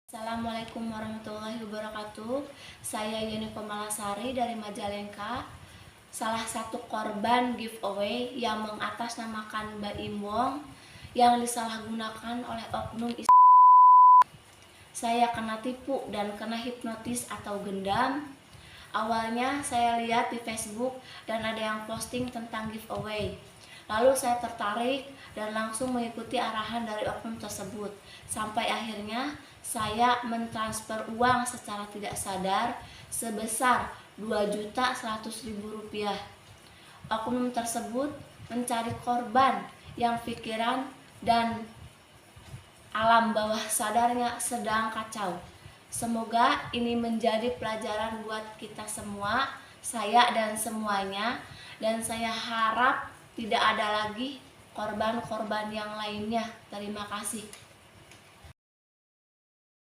Assalamualaikum warahmatullahi wabarakatuh. Saya Yeni Komalasari dari Majalengka. Salah satu korban giveaway yang mengatasnamakan Mbak Imbong yang disalahgunakan oleh oknum saya kena tipu dan kena hipnotis atau gendam. Awalnya saya lihat di Facebook dan ada yang posting tentang giveaway. Lalu saya tertarik dan langsung mengikuti arahan dari oknum tersebut. Sampai akhirnya saya mentransfer uang secara tidak sadar sebesar Rp2.100.000. Oknum tersebut mencari korban yang pikiran dan alam bawah sadarnya sedang kacau. Semoga ini menjadi pelajaran buat kita semua, saya dan semuanya, dan saya harap tidak ada lagi korban-korban yang lainnya. Terima kasih.